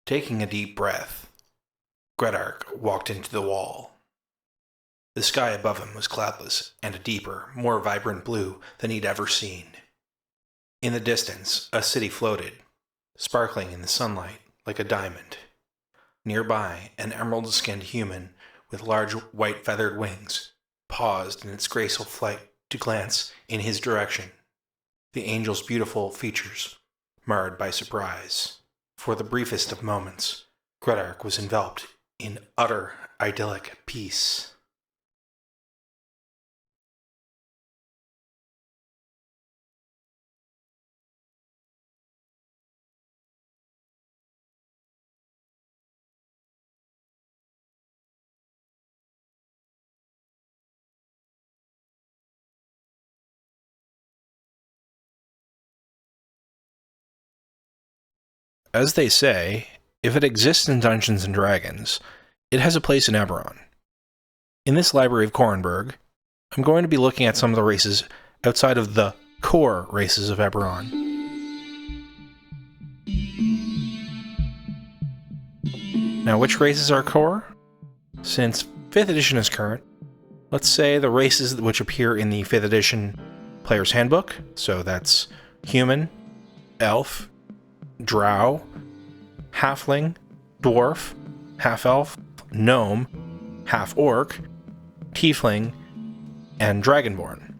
Taking a deep breath, Gredark walked into the wall. The sky above him was cloudless and a deeper, more vibrant blue than he'd ever seen. In the distance, a city floated, sparkling in the sunlight like a diamond. Nearby, an emerald-skinned human with large white feathered wings paused in its graceful flight to glance in his direction, the angel's beautiful features marred by surprise. For the briefest of moments, Gredark was enveloped in utter idyllic peace. As they say, if it exists in Dungeons & Dragons, it has a place in Eberron. In this Library of Korranburg, I'm going to be looking at some of the races outside of the core races of Eberron. Now, which races are core? Since 5th edition is current, let's say the races which appear in the 5th edition Player's Handbook, so that's human, elf, drow, halfling, dwarf, half-elf, gnome, half-orc, tiefling, and dragonborn.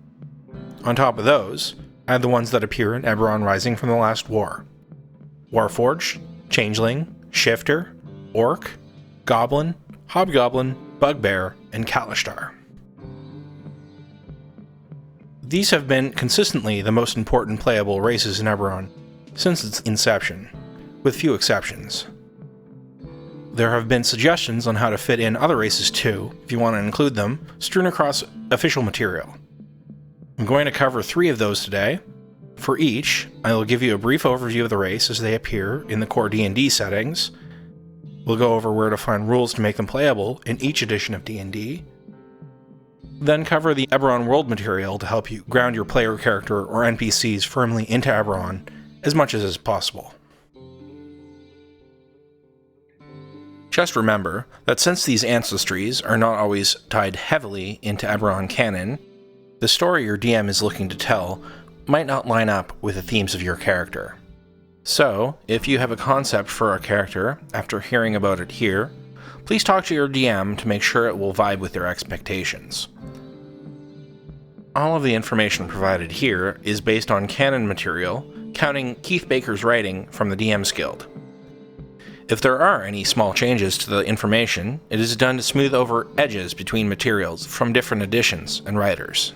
On top of those, add the ones that appear in Eberron Rising from the Last War. Warforged, changeling, shifter, orc, goblin, hobgoblin, bugbear, and kalashtar. These have been consistently the most important playable races in Eberron since its inception, with few exceptions. There have been suggestions on how to fit in other races too, if you want to include them, strewn across official material. I'm going to cover 3 of those today. For each, I will give you a brief overview of the race as they appear in the core D&D settings. We'll go over where to find rules to make them playable in each edition of D&D. Then cover the Eberron world material to help you ground your player character or NPCs firmly into Eberron as much as is possible. Just remember that since these ancestries are not always tied heavily into Eberron canon, the story your DM is looking to tell might not line up with the themes of your character. So, if you have a concept for a character after hearing about it here, please talk to your DM to make sure it will vibe with their expectations. All of the information provided here is based on canon material, counting Keith Baker's writing from the DM's Guild. If there are any small changes to the information, it is done to smooth over edges between materials from different editions and writers.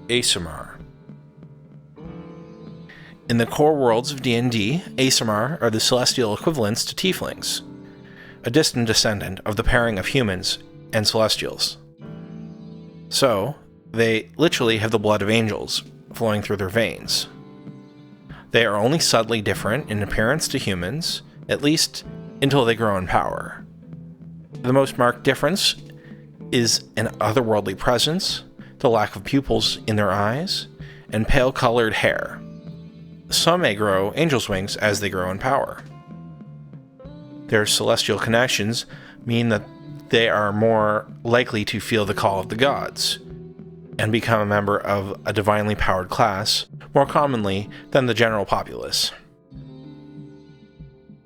Aasimar. In the core worlds of D&D, Aasimar are the celestial equivalents to tieflings, a distant descendant of the pairing of humans and celestials. So, they literally have the blood of angels flowing through their veins. They are only subtly different in appearance to humans, at least until they grow in power. The most marked difference is an otherworldly presence, the lack of pupils in their eyes, and pale-colored hair. Some may grow angel's wings as they grow in power. Their celestial connections mean that they are more likely to feel the call of the gods, and become a member of a divinely powered class more commonly than the general populace.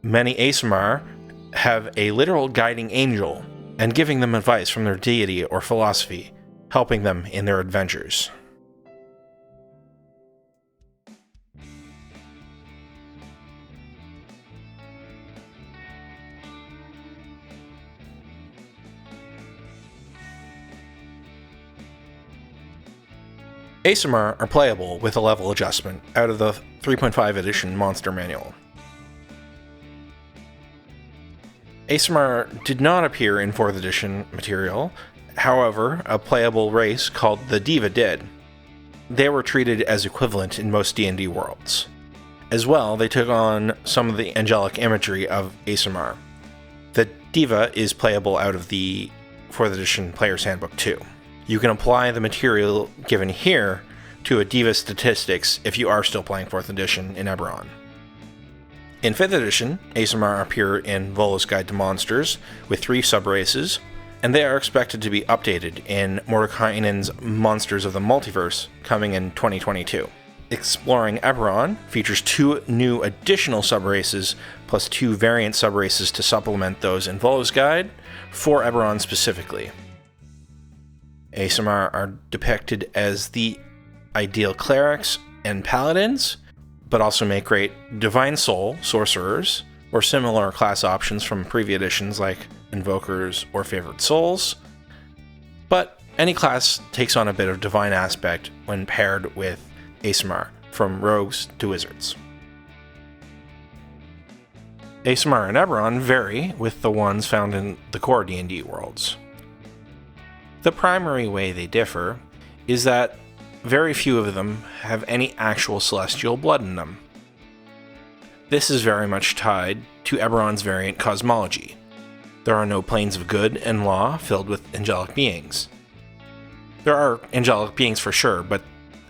Many Aasimar have a literal guiding angel and giving them advice from their deity or philosophy, helping them in their adventures. Aasimar are playable with a level adjustment out of the 3.5 edition Monster Manual. Aasimar did not appear in 4th edition material, however, a playable race called the Diva did. They were treated as equivalent in most D&D worlds. As well, they took on some of the angelic imagery of Aasimar. The Diva is playable out of the 4th edition Player's Handbook too. You can apply the material given here to a Diva statistics if you are still playing 4th edition in Eberron. In 5th edition, Aasimar appear in Volo's Guide to Monsters with 3 subraces, and they are expected to be updated in Mordekainen's Monsters of the Multiverse coming in 2022. Exploring Eberron features 2 new additional subraces plus 2 variant subraces to supplement those in Volo's Guide for Eberron specifically. Aasimar are depicted as the ideal clerics and paladins, but also make great Divine Soul sorcerers or similar class options from previous editions like Invokers or Favored Souls. But any class takes on a bit of divine aspect when paired with Aasimar, from rogues to wizards. Aasimar and Eberron vary with the ones found in the core D&D worlds. The primary way they differ is that very few of them have any actual celestial blood in them. This is very much tied to Eberron's variant cosmology. There are no planes of good and law filled with angelic beings. There are angelic beings for sure, but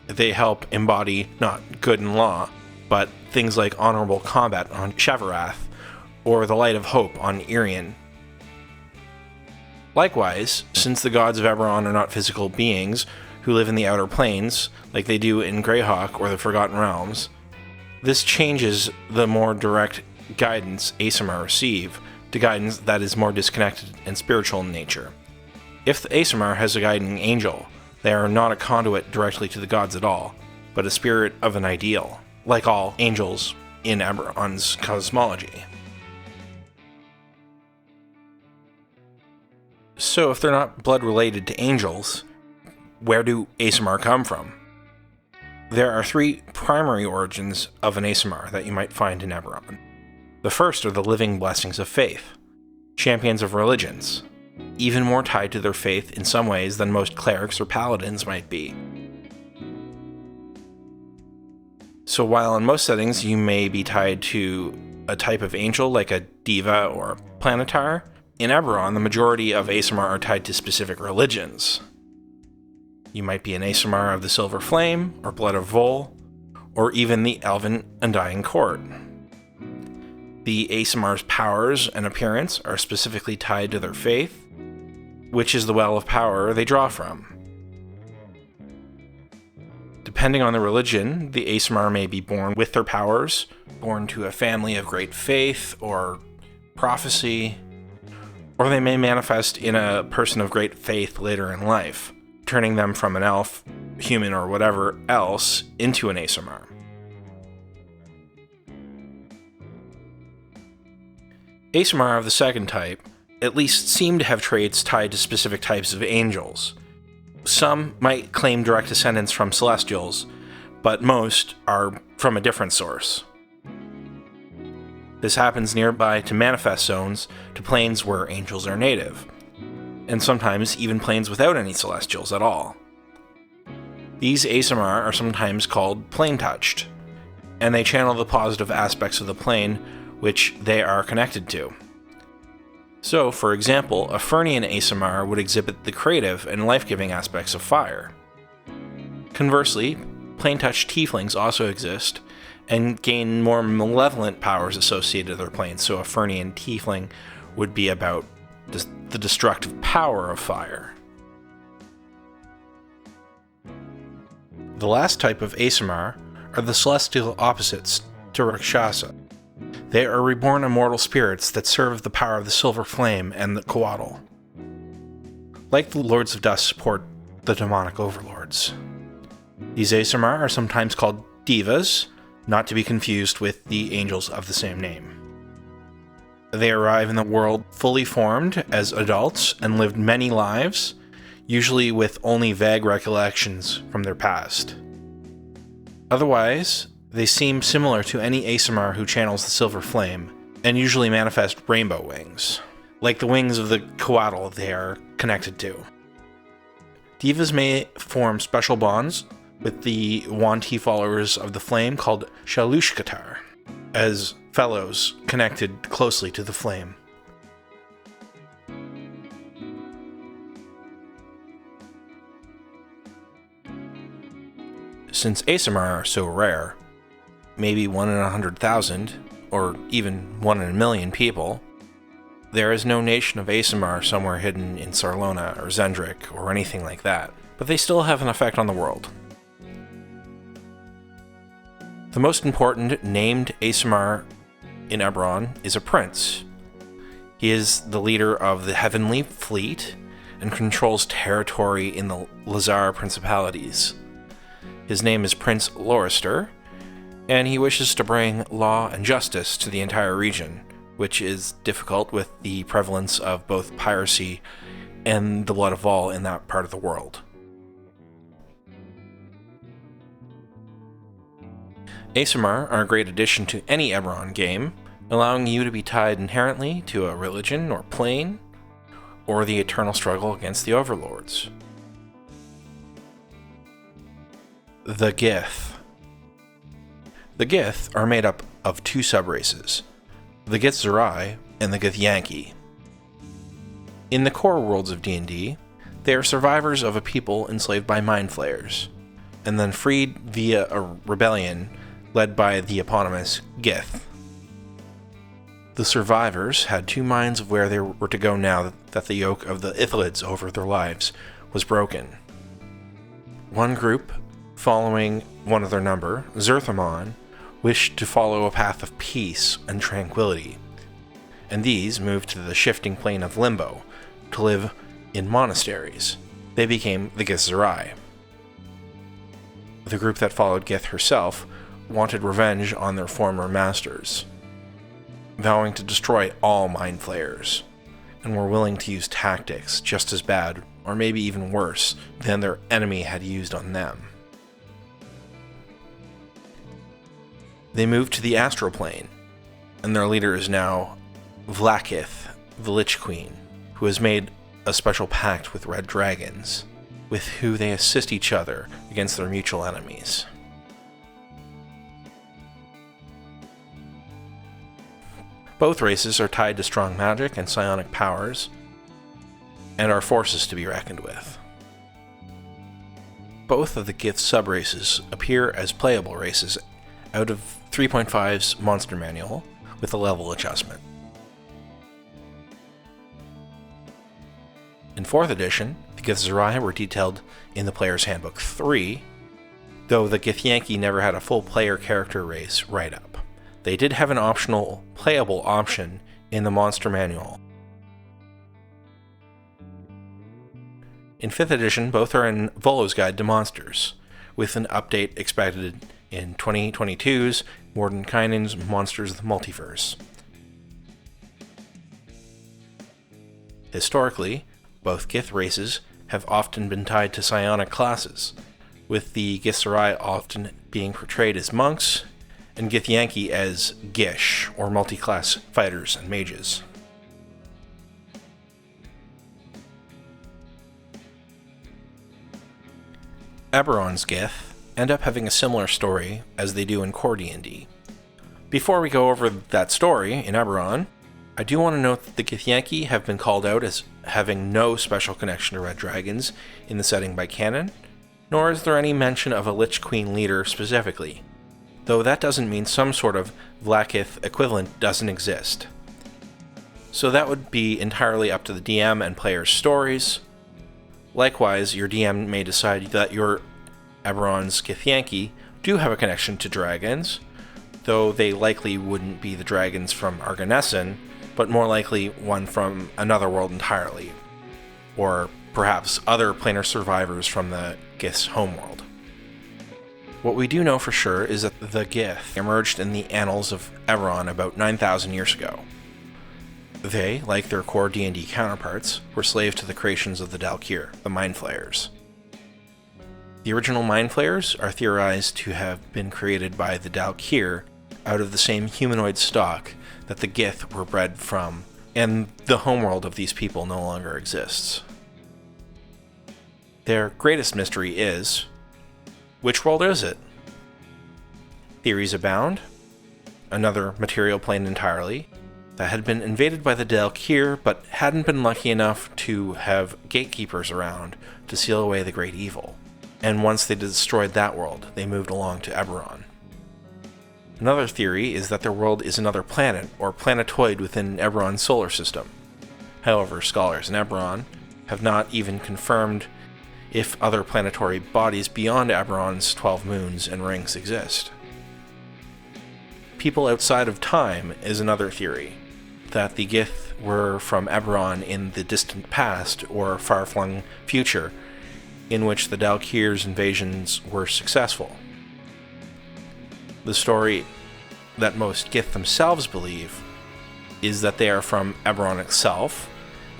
they help embody not good and law, but things like honorable combat on Shavarath, or the light of hope on Irian. Likewise, since the gods of Eberron are not physical beings who live in the outer planes, like they do in Greyhawk or the Forgotten Realms, this changes the more direct guidance Aasimar receive to guidance that is more disconnected and spiritual in nature. If the Aasimar has a guiding angel, they are not a conduit directly to the gods at all, but a spirit of an ideal, like all angels in Eberron's cosmology. So if they're not blood related to angels, where do Aasimar come from? There are 3 primary origins of an Aasimar that you might find in Eberron. The first are the living blessings of faith, champions of religions, even more tied to their faith in some ways than most clerics or paladins might be. So while in most settings you may be tied to a type of angel like a diva or planetar, in Eberron the majority of Aasimar are tied to specific religions. You might be an Aasimar of the Silver Flame, or Blood of Vol, or even the Elven Undying Court. The Aasimar's powers and appearance are specifically tied to their faith, which is the well of power they draw from. Depending on the religion, the Aasimar may be born with their powers, born to a family of great faith or prophecy, or they may manifest in a person of great faith later in life, turning them from an elf, human, or whatever else into an Aasimar. Aasimar of the second type at least seem to have traits tied to specific types of angels. Some might claim direct descendants from celestials, but most are from a different source. This happens nearby to manifest zones, to planes where angels are native, and sometimes even planes without any celestials at all. These Aasimar are sometimes called plane-touched, and they channel the positive aspects of the plane which they are connected to. So, for example, a Fernian Aasimar would exhibit the creative and life-giving aspects of fire. Conversely, plane-touched tieflings also exist, and gain more malevolent powers associated with their planes, so a Fernian tiefling would be about the destructive power of fire. The last type of Aasimar are the celestial opposites to Rakshasa. They are reborn immortal spirits that serve the power of the Silver Flame and the Coatl. Like the Lords of Dust support the demonic overlords. These Aasimar are sometimes called divas, not to be confused with the angels of the same name. They arrive in the world fully formed as adults and lived many lives, usually with only vague recollections from their past. Otherwise, they seem similar to any Aasimar who channels the Silver Flame, and usually manifest rainbow wings, like the wings of the Coatl they are connected to. Divas may form special bonds with the Wanti followers of the Flame called Shalushkatar, as fellows connected closely to the Flame. Since Aasimar are so rare, maybe 1 in 100,000, or even 1 in a million people, there is no nation of Aasimar somewhere hidden in Sarlona or Zendrik or anything like that, but they still have an effect on the world. The most important named Aasimar in Eberron is a prince. He is the leader of the Heavenly Fleet and controls territory in the Lazar Principalities. His name is Prince Lorister, and he wishes to bring law and justice to the entire region, which is difficult with the prevalence of both piracy and the blood of all in that part of the world. Aasimar are a great addition to any Eberron game, allowing you to be tied inherently to a religion or plane, or the eternal struggle against the overlords. The Gith. The Gith are made up of 2 subraces, the Githzerai and the Githyanki. In the core worlds of D&D, they are survivors of a people enslaved by mind flayers, and then freed via a rebellion led by the eponymous Gith. The survivors had 2 minds of where they were to go now that the yoke of the Ithlids over their lives was broken. One group, following one of their number, Zerthamon, wished to follow a path of peace and tranquility, and these moved to the shifting plane of Limbo to live in monasteries. They became the Githzerai. The group that followed Gith herself wanted revenge on their former masters, vowing to destroy all mind flayers, and were willing to use tactics just as bad, or maybe even worse, than their enemy had used on them. They moved to the astral plane, and their leader is now Vlaakith, the Lich Queen, who has made a special pact with red dragons, with who they assist each other against their mutual enemies. Both races are tied to strong magic and psionic powers, and are forces to be reckoned with. Both of the Gith subraces appear as playable races out of 3.5's Monster Manual with a level adjustment. In 4th edition, the Githzerai were detailed in the Player's Handbook 3, though the Githyanki never had a full player character race write-up. They did have an optional playable option in the Monster Manual. In 5th edition, both are in Volo's Guide to Monsters, with an update expected in 2022's Mordenkainen's Monsters of the Multiverse. Historically, both Gith races have often been tied to psionic classes, with the Githzerai often being portrayed as monks, and Githyanki as Gish, or multi-class fighters and mages. Eberron's Gith end up having a similar story as they do in core D&D. Before we go over that story in Eberron, I do want to note that the Githyanki have been called out as having no special connection to red dragons in the setting by canon, nor is there any mention of a Lich Queen leader specifically, though that doesn't mean some sort of Vlaakith equivalent doesn't exist. So that would be entirely up to the DM and players' stories. Likewise, your DM may decide that your Eberron's Githyanki do have a connection to dragons, though they likely wouldn't be the dragons from Arganessen, but more likely one from another world entirely, or perhaps other planar survivors from the Gith's homeworld. What we do know for sure is that the Gith emerged in the annals of Eberron about 9,000 years ago. They, like their core D&D counterparts, were slaves to the creations of the Dalkir, the Mind Flayers. The original Mind Flayers are theorized to have been created by the Dalkir out of the same humanoid stock that the Gith were bred from, and the homeworld of these people no longer exists. Their greatest mystery is, which world is it? Theories abound. Another material plane entirely, that had been invaded by the Dalkir, but hadn't been lucky enough to have gatekeepers around to seal away the great evil. and once they destroyed that world, they moved along to Eberron. Another theory is that their world is another planet or planetoid within Eberron's solar system. However, scholars in Eberron have not even confirmed if other planetary bodies beyond Eberron's 12 moons and rings exist. People outside of time is another theory, that the Gith were from Eberron in the distant past or far-flung future, in which the Dalkir's invasions were successful. The story that most Gith themselves believe is that they are from Eberron itself,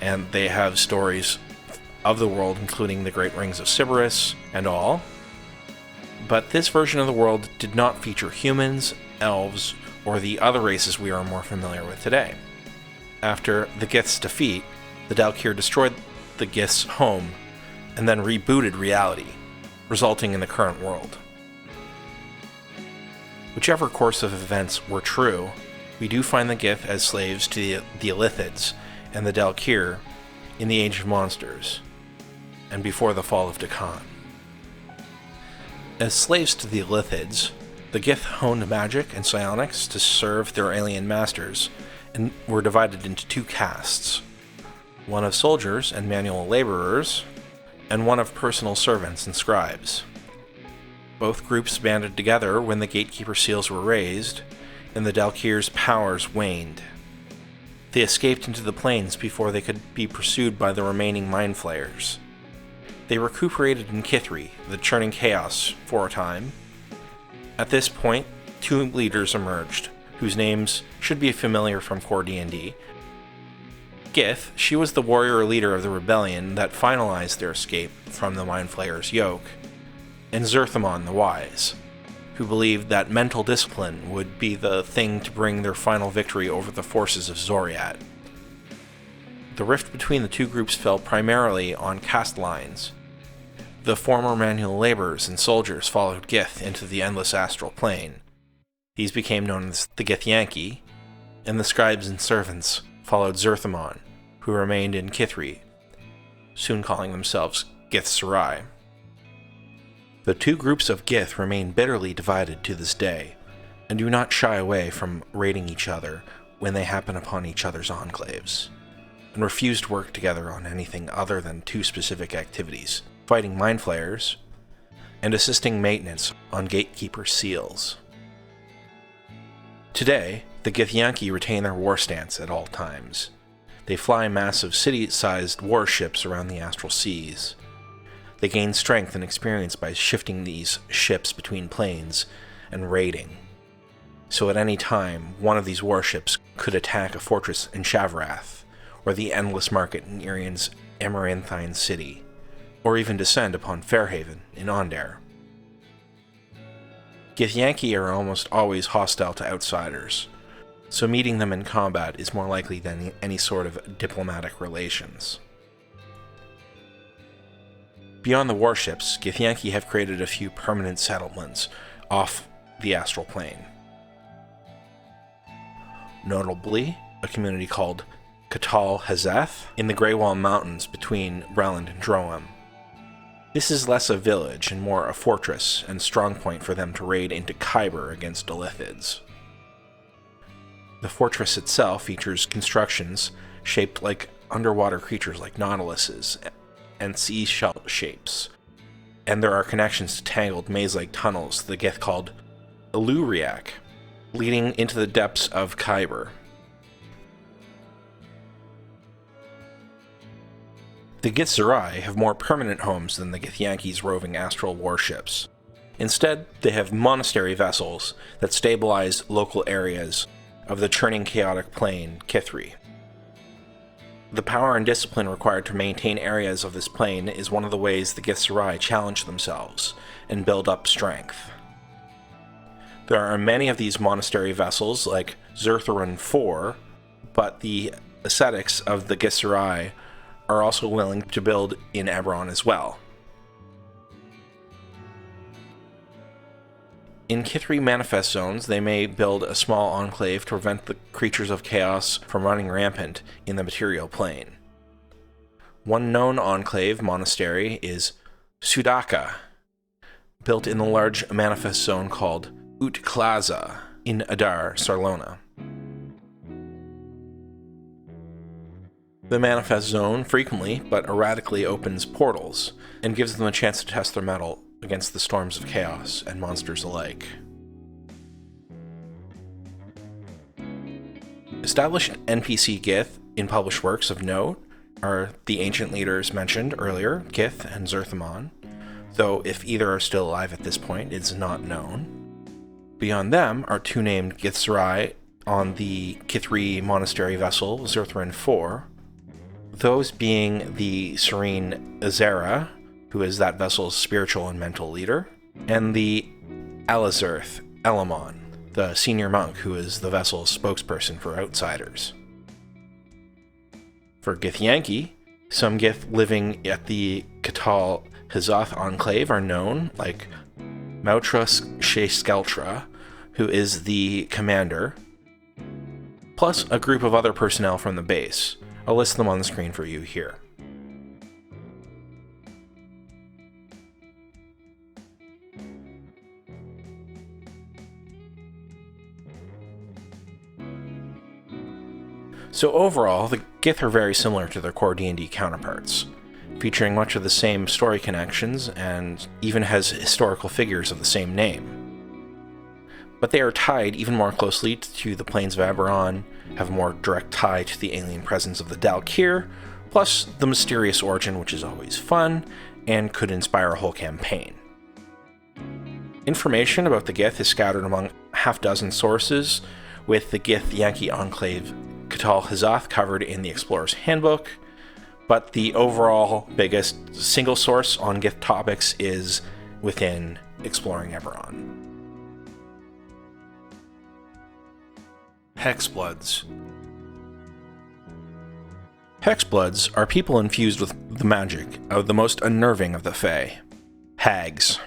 and they have stories of the world, including the Great Rings of Sybaris and all. But this version of the world did not feature humans, elves, or the other races we are more familiar with today. After the Gith's defeat, the Dalkir destroyed the Gith's home and then rebooted reality, resulting in the current world. Whichever course of events were true, we do find the Gith as slaves to the Illithids and the Dalkir in the Age of Monsters, and before the fall of Dakan. As slaves to the Illithids, the Gith honed magic and psionics to serve their alien masters, and were divided into two castes, one of soldiers and manual laborers, and one of personal servants and scribes. Both groups banded together when the gatekeeper seals were raised, and the Dalkir's powers waned. They escaped into the plains before they could be pursued by the remaining mind flayers. They recuperated in Kithri, the churning chaos, for a time. At this point, two leaders emerged, whose names should be familiar from core D&D. Gith, she was the warrior leader of the rebellion that finalized their escape from the mind flayers' yoke, and Zerthamon the Wise, who believed that mental discipline would be the thing to bring their final victory over the forces of Zoriat. The rift between the two groups fell primarily on caste lines. The former manual laborers and soldiers followed Gith into the endless astral plane. These became known as the Githyanki, and the scribes and servants followed Zerthamon, who remained in Kithri, soon calling themselves Githzerai. The two groups of Gith remain bitterly divided to this day, and do not shy away from raiding each other when they happen upon each other's enclaves, and refuse to work together on anything other than two specific activities: fighting mind flayers and assisting maintenance on gatekeeper seals. Today, the Githyanki retain their war stance at all times. They fly massive city-sized warships around the astral seas. They gain strength and experience by shifting these ships between planes and raiding. So at any time, one of these warships could attack a fortress in Shavrath, or the Endless Market in Irian's Amaranthine City, or even descend upon Fairhaven in Ondare. Githyanki are almost always hostile to outsiders, so meeting them in combat is more likely than any sort of diplomatic relations. Beyond the warships, Githyanki have created a few permanent settlements off the astral plane. Notably, a community called Katal Hazeth in the Greywall Mountains between Breland and Droam. This is less a village and more a fortress and strong point for them to raid into Khyber against Illithids. The fortress itself features constructions shaped like underwater creatures like nautiluses and seashell shapes, and there are connections to tangled maze-like tunnels the Gith called Illyriac, leading into the depths of Khyber. The Githzerai have more permanent homes than the Githyanki's roving astral warships. Instead, they have monastery vessels that stabilize local areas of the churning chaotic plane, Kithri. The power and discipline required to maintain areas of this plane is one of the ways the Githzerai challenge themselves and build up strength. There are many of these monastery vessels, like Zertheron IV, but the ascetics of the Githzerai are also willing to build in Eberron as well. In Kithri manifest zones, they may build a small enclave to prevent the creatures of chaos from running rampant in the material plane. One known enclave monastery is Sudaka, built in the large manifest zone called Utklaza in Adar, Sarlona. The manifest zone frequently but erratically opens portals and gives them a chance to test their mettle against the storms of chaos and monsters alike. Established NPC Gith in published works of note are the ancient leaders mentioned earlier, Gith and Zerthamon, though if either are still alive at this point, it's not known. Beyond them are two named Githzerai on the Kithri monastery vessel Zerthrin IV, those being the serene Azera, who is that vessel's spiritual and mental leader, and the Alazerth Elamon, the senior monk who is the vessel's spokesperson for outsiders. For Githyanki, some Gith living at the Katal Hizoth enclave are known, like Mautras Sheiskeltra, who is the commander, plus a group of other personnel from the base. I'll list them on the screen for you here. So overall, the Gith are very similar to their core D&D counterparts, featuring much of the same story connections and even has historical figures of the same name. But they are tied even more closely to the plains of Eberron, have a more direct tie to the alien presence of the Dalkir, plus the mysterious origin, which is always fun, and could inspire a whole campaign. Information about the Gith is scattered among half dozen sources, with the Githyanki Enclave Katal Hizoth covered in the Explorer's Handbook, but the overall biggest single source on Gith topics is within Exploring Eberron. Hexbloods. Hexbloods are people infused with the magic of the most unnerving of the Fae, hags.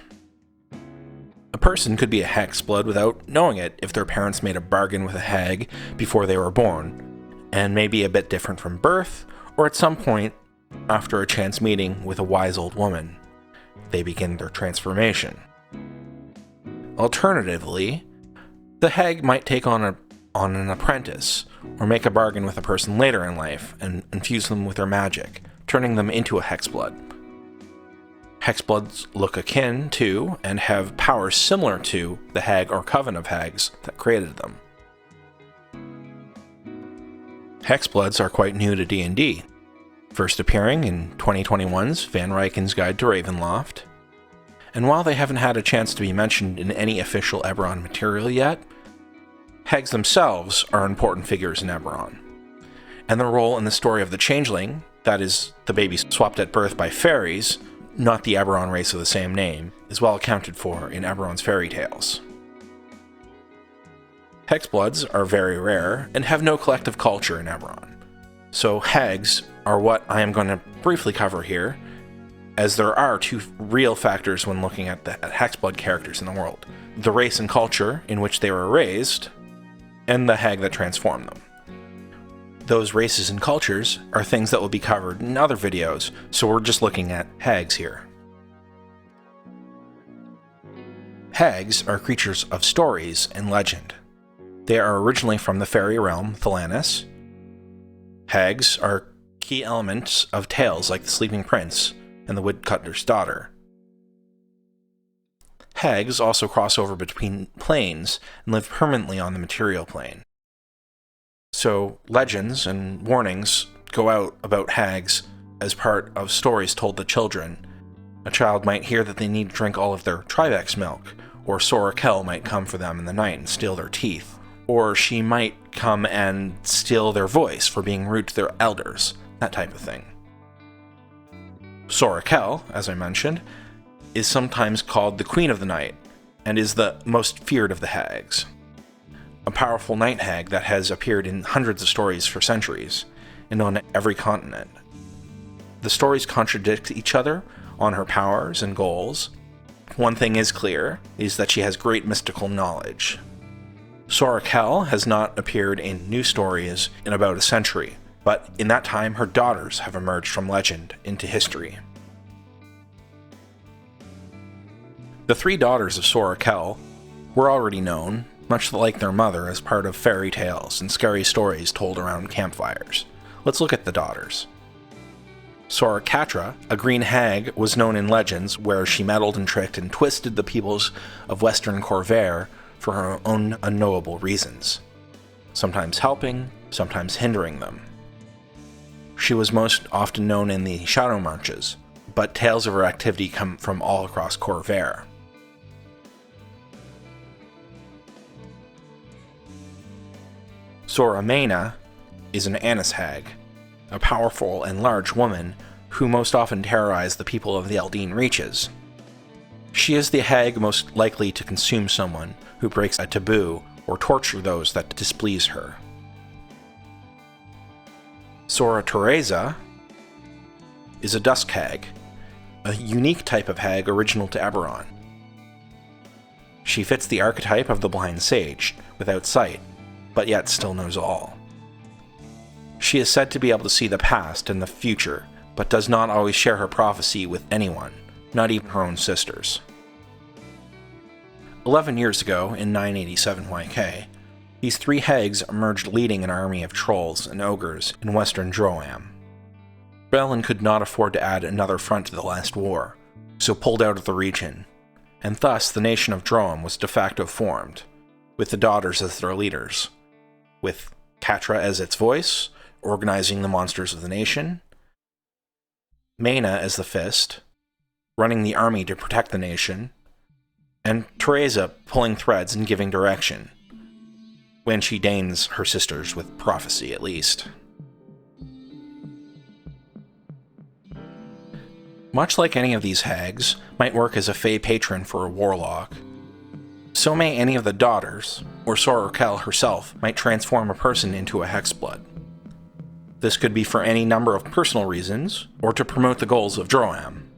A person could be a Hexblood without knowing it if their parents made a bargain with a hag before they were born, and may be a bit different from birth, or at some point after a chance meeting with a wise old woman. They begin their transformation. Alternatively, the hag might take on an apprentice, or make a bargain with a person later in life and infuse them with their magic, turning them into a Hexblood. Hexbloods look akin to, and have powers similar to, the hag or coven of hags that created them. Hexbloods are quite new to D&D, first appearing in 2021's Van Ryken's Guide to Ravenloft, and while they haven't had a chance to be mentioned in any official Eberron material yet, hags themselves are important figures in Eberron, and their role in the story of the Changeling, that is, the baby swapped at birth by fairies, not the Eberron race of the same name, is well accounted for in Eberron's fairy tales. Hexbloods are very rare and have no collective culture in Eberron, so hags are what I am going to briefly cover here, as there are two real factors when looking at the Hexblood characters in the world: the race and culture in which they were raised, and the hag that transformed them. Those races and cultures are things that will be covered in other videos, so we're just looking at hags here. Hags are creatures of stories and legend. They are originally from the fairy realm Thelanis. Hags are key elements of tales like The Sleeping Prince and The Woodcutter's Daughter. Hags also cross over between planes and live permanently on the material plane. So legends and warnings go out about hags as part of stories told to children. A child might hear that they need to drink all of their Trivex milk, or Sorakel might come for them in the night and steal their teeth, or she might come and steal their voice for being rude to their elders, that type of thing. Sorakel, as I mentioned, is sometimes called the Queen of the Night, and is the most feared of the hags. A powerful night hag that has appeared in hundreds of stories for centuries, and on every continent. The stories contradict each other on her powers and goals. One thing is clear, is that she has great mystical knowledge. Sorakel has not appeared in new stories in about a century, but in that time her daughters have emerged from legend into history. The three daughters of Sorakel were already known, much like their mother, as part of fairy tales and scary stories told around campfires. Let's look at the daughters. Sorakatra, a green hag, was known in legends where she meddled and tricked and twisted the peoples of Western Korver for her own unknowable reasons, sometimes helping, sometimes hindering them. She was most often known in the Shadow Marches, but tales of her activity come from all across Korver. Soramena is an Annis hag, a powerful and large woman who most often terrorized the people of the Eldeen Reaches. She is the hag most likely to consume someone who breaks a taboo or torture those that displease her. Sora Teresa is a dusk hag, a unique type of hag original to Eberron. She fits the archetype of the blind sage, without sight, but yet still knows all. She is said to be able to see the past and the future, but does not always share her prophecy with anyone, not even her own sisters. 11 years ago, in 987 YK, these three hags emerged leading an army of trolls and ogres in western Droam. Belin could not afford to add another front to the last war, so pulled out of the region, and thus the nation of Droam was de facto formed, with the daughters as their leaders, with Katra as its voice, organizing the monsters of the nation, Mena as the fist, running the army to protect the nation, and Teresa pulling threads and giving direction, when she deigns her sisters with prophecy at least. Much like any of these hags might work as a fey patron for a warlock, so may any of the daughters, or Sorakel herself, might transform a person into a Hexblood. This could be for any number of personal reasons, or to promote the goals of Droam.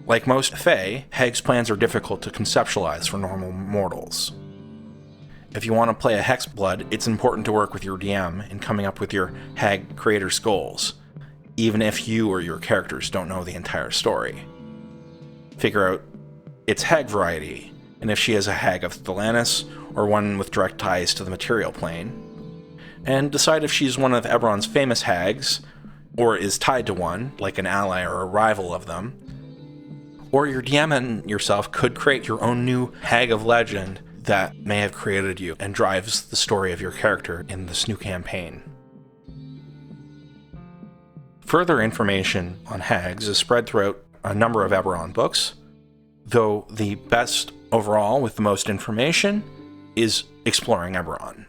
Like most Fae, Hags' plans are difficult to conceptualize for normal mortals. If you want to play a Hexblood, it's important to work with your DM in coming up with your Hag creator's goals, even if you or your characters don't know the entire story. Figure out its Hag variety, and if she is a Hag of Thelanis, or one with direct ties to the material plane, and decide if she's one of Eberron's famous hags, or is tied to one, like an ally or a rival of them. Or your DM and yourself could create your own new hag of legend that may have created you and drives the story of your character in this new campaign. Further information on hags is spread throughout a number of Eberron books, though the best overall with the most information is Exploring Eberron.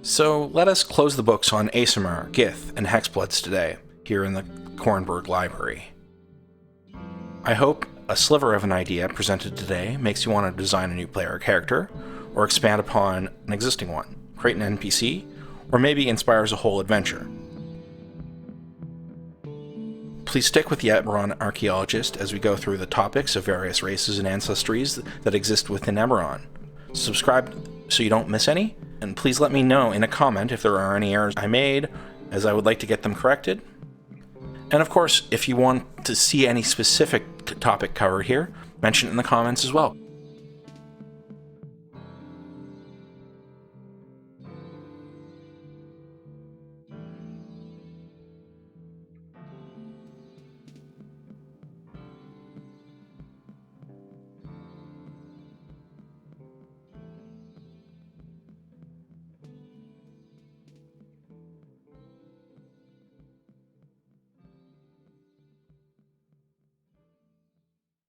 So let us close the books on Aasimar, Gith, and Hexbloods today, here in the Korranburg Library. I hope a sliver of an idea presented today makes you want to design a new player character, or expand upon an existing one, create an NPC, or maybe inspires a whole adventure. Please stick with the Eberron Archaeologist as we go through the topics of various races and ancestries that exist within Eberron. Subscribe so you don't miss any, and please let me know in a comment if there are any errors I made, as I would like to get them corrected. And of course, if you want to see any specific topic covered here, mention it in the comments as well.